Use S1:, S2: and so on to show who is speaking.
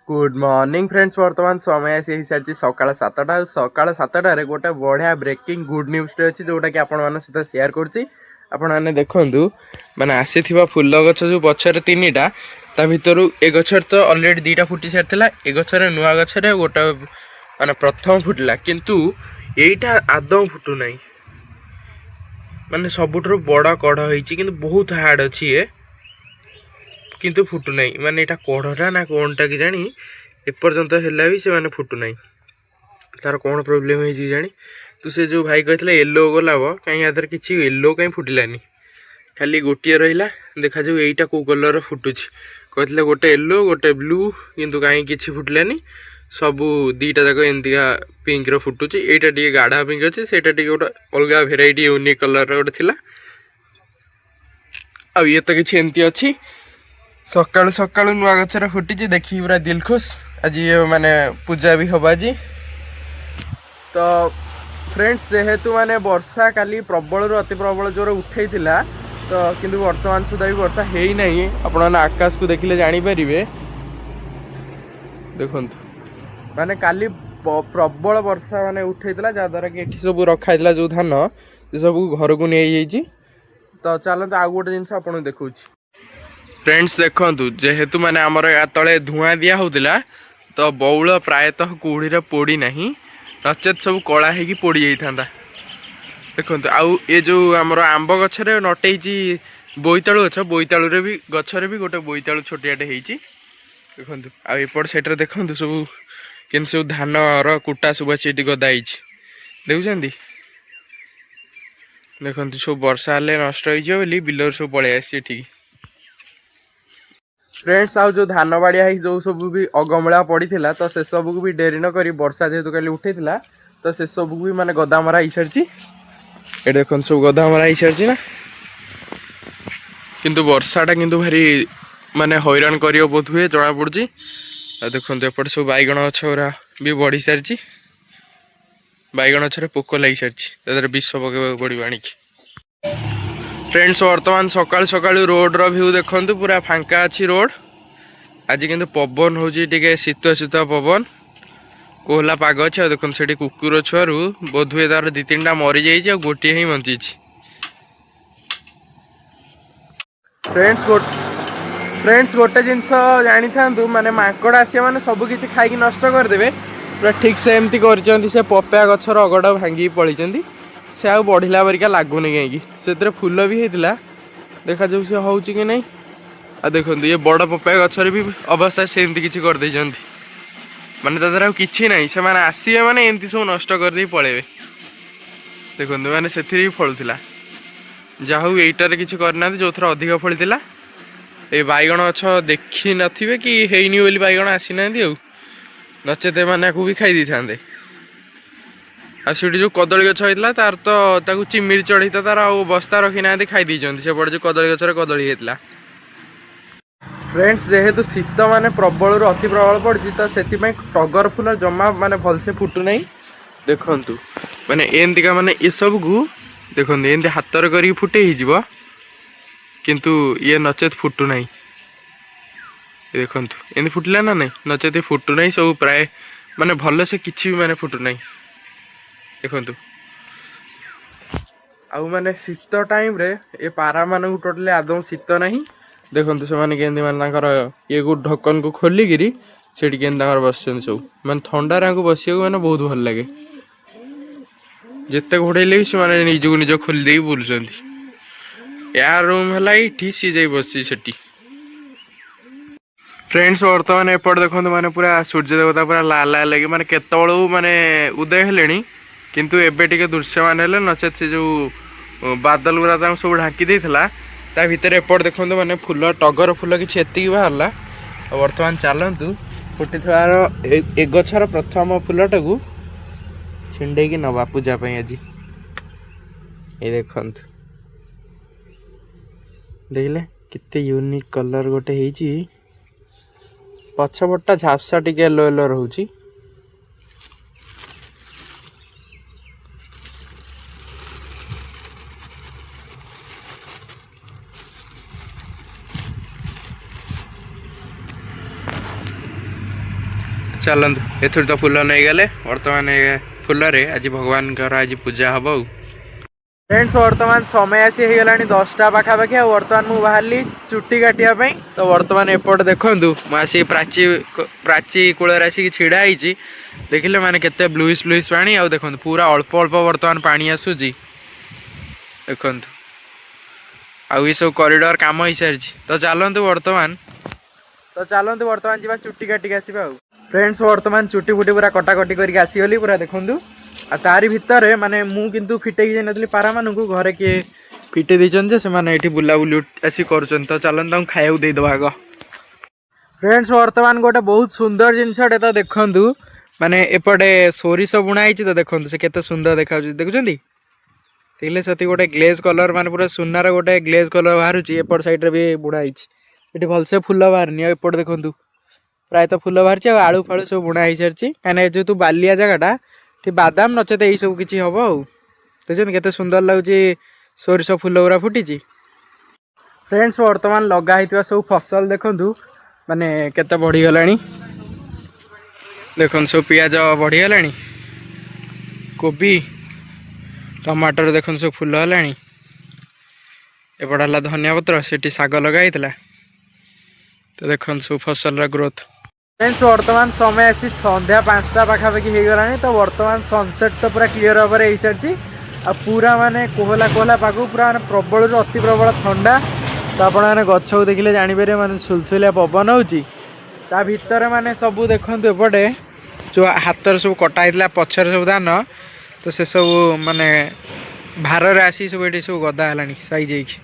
S1: Good morning friends. वर्तमान समय आसी सारी सकाल 7टा सकाल 7टार गोटे बढ़िया ब्रेकिंग गुड न्यूज़ अच्छी जोटा कि आपण मान सहित शेयर करुच्ची। आपण मैंने देखु मैंने आसी फुल गछ जो पचर 3टा ता भितर ए गचर तो अलरेडी 2टा फुटी सारी ए गचर नुआ गचर गोटे माने प्रथम फुटला किंतु यहीटा आदौ फुटू ना माने सबुठ बड़ कढ़ हो बहुत हार्ड अच्छी ये किंतु फुटू ना माने एटा कढ़टा ना कौनटा कि जानी एपर्यंत है भी से माने फुटू ना तार कौन प्रोब्लेम है जानी तो से जो भाई कहते येलो गलाब कहीं याद किसी येलो कहीं फुटिलानी खाली गोटे रहा देखा जाऊ यहीटा कौ कलर फुटुची कहते गोटे येलो गोटे ब्लू किंतु कहीं किसी फुटिलानी सबू 2टा जाक एमतीका पिंक फुटुची एटा टे गाढ़ा पिंक अच्छे से गोटे अलग भेराइटी यूनिक कलर गोटे थिला आ ये तो किसी एमती अच्छी सकालू सकालू नुआ गचर फुटी देखी पूरा दिल खुश आज ये माने पूजा भी हम आज तो फ्रेंड्स जेहेतु माने वर्षा काली प्रबल अति प्रबल जोर उठे तो किंतु वर्तमान सुधा भी वर्षा है ही नहीं आपण आकाश को देखिले जानी परिबे देखंतु माने काली प्रबल वर्षा माने उठेइतला जद्वारा कि एठी सब रखाइतला जो धान से सब घर को नहीं जाइए तो चलते आउ गोटे जिनस आपन देखुछि फ्रेंड्स देखंतु जेहेतु माने हमर या तळे धुआं दिया होतिला तो बौल प्रायतः कुड़ी रे पोड़ी नहीं नचेत सब कला है कि पोड़ी जाइथांदा देखंतु आउ ये जो हमर आंब गछरे नटेइची बोईतालु गछ बोईतालु भी गछरे भी गोटे बोईतालु छोटियाटे हेइची देखंतु आ एपट साइड रे देखंतु सब किन सब धान कुटा सब अच्छी गदाई देखुं देखते सब वर्षा हेल्ले नष्ट हो बिलर सब पलि आसी ठीक फ्रेंड्स आउ जो धान बाड़िया जो सब भी अगमला पड़ा तो से सब को भी डेरी न करी वर्षा जेहेतु कल उठे तो से सब भी माने गदा मरा हो सारी ये देख सब गदा मरा हो सारी ना किंतु वर्षाटा किंतु भारी माने हैरान कर बोध हुए जना पड़ी देखो एपट सब बैगण गछ गुरा भी बढ़ी सारी बैगण गछरे पोक लगी सारी विष पकड़ पड़ो आणिक फ्रेंड्स वर्तमान सकाल सकाल रोड रो व्यू देखंतु पूरा फांका अच्छी रोड आज किंतु पवन होची टिके शीत शीत पवन कोहला पाग अच्छे देखो से कुकुर छुआरू बोध हुए तार 2-3टा मरी जाइए गोटे ही बंची फ्रेंड्स गोटे जिनस जानी था माने माकड़ आसिया माने सब किसी खाई नष्ट करदे पूरा ठीक से एमती कर पपया गछर अगड़ भांगी पलि से आ बढ़ला परिका लगुनि कहीं से फूल भी होता देखा जाऊ सी हूँ कि नहीं आ देखो ये बड़ पपया गछर भी अवस्था सेमती किसी करदे माने तादर कि ना से मैंने आसवे मैंने एमती सब नष्ट करदे पलैबे देखो मैंने से भी फलुला जाहू यहीटार किसी करना जो थर अधिक फली ये बैगण गछ देखी नथिबे कि हेइनी बोली बैगण आसी ना नचेत मैंने भी खाई था आसी जो कदली गछ होता तार तो चिमिरी चढ़ी तो तार बस्ता रखी ना खाई से पड़े जो कदली गचर कदली होता फ्रेंड्स जेहेतु शीत माने प्रबल अति प्रबल पड़ी तो से टगर फूल जमा माने भलसे फुटू नहीं देखंतु माने एमतीका माने ये सब को देखंतु एमती हाथ कर फुटे ही किंतु ये नचेत फुटू नहीं देखंतु एमती फुटला ना नहीं नचेत फुटू नहीं सब प्राय माने भल से किसी भी माने फुटू नहीं देखंतु आउ माने शीत टाइम रे ए पारा मान टोटली आदौ शीत नहीं देखंतु से माने केंदी माने ये को ढक्कन को खोलिकी से बस सब माने ठंडा बसिया माने बहुत भल लगे जिते घोड़े भी से निजक निज खोली दे बुलूँ यार रूम है ये सी जा बसी से फ्रेंड्स वर्तमान एपट देखो माने पूरा सूर्य देवता पूरा लाल लाल लगे माने केतबेलू माने उदय हेलेनी किंतु एबे टिके दृश्यमान हेले नचेत से जो बादल गुरा सब ढांकी देइथला ता भितर एपट देखो माने फूल टगर फूल किसी एति बाहरला वर्तमान चलतु फुटी थार ए गछर प्रथम फूलटा को छिंडे की नवा पूजा आज ये देखंतु देखले कितने यूनिक कलर गोटे होती पछपटा झापसा टिके येलो येलो रोची चलतु एथुर तो फुल नहीं गले बर्तमान फुल आज भगवान आज पूजा हम। फ्रेंड्स वर्तमान समय आसी गला 10टा पाखापाखि आ बर्तमान मुझे बाहरी चुट्टी काटापी। तो बर्तमान एपट देखूँ मुझे प्राची प्राची कूल आसिक छिड़ा होती देखिले मैंने केते ब्लुइश ब्लुइश पानी आ देखो पूरा अल्प अल्प बर्तमान पानी आसूची देखु आउ ये सब कॉरिडोर काम हो सारी। तो चलतु बर्तमान जा चुट्टी काटिक आसवा। फ्रेंड्स वर्तमान चुट्टी फुटी पूरा कटाकटी करके आसीगली पूरा देखूँ आ तारी भितर माने मु किंतु फिटेकी जाइनथि पारा मानू घरे किए फिटे देछन जे से माने एठी बुलाबुली आसी करछन। तो चलन ताऊ खाइउ दे दबा आग। फ्रेंड्स वर्तमान गोटे बहुत सुंदर जिनसटे तो देखंतु माने एपटे सोरिष बुणाई तो देखंतु से केते सुंदर देखा देखुछंती देखले सती गोटे ग्लेज कलर माने पूरा सुनार गोटे ग्लेज कलर बाहरुची एपट साइड रे भी बुणाई एठी भलसे फुल बाहरनी एपट देखंतु प्राय तो फुल बाहर आलू फालू सब बुणा हो सारी कहीं जेहेतु बालिया जगटा कि बादाम नचेत यही सब किसी हम आउ देखते केते सुंदर लगुच सोरिष फुल गुरा फुटी। फ्रेंड्स वर्तमान लगाई सब फसल देखु माने केते बढ़ीगला देखो सब पियाज बढ़ीगला कोबी टमाटर देखो सब फुल है एपट है धनिया पत्र से शाग लगाई तो देखो सब फसल ग्रोथ। फ्रेंड्स वर्तमान समय आसी संध्या 5टा पाखापाखि हो गला। तो वर्तमान सनसेट तो पूरा क्लीयर भाव हो सारी आ पूरा माने कोहला कोहला पाग पूरा माने प्रबल अति प्रबल ठंडा। तो आप गछ को देखिले जापर माने सुलसुलिया पवन होची ता भितर माने सबू देखु एपटे जो हाथ सब कटा होता पचर सब धान तो से सब माने भार आसी सब ये सब गदा है साइज।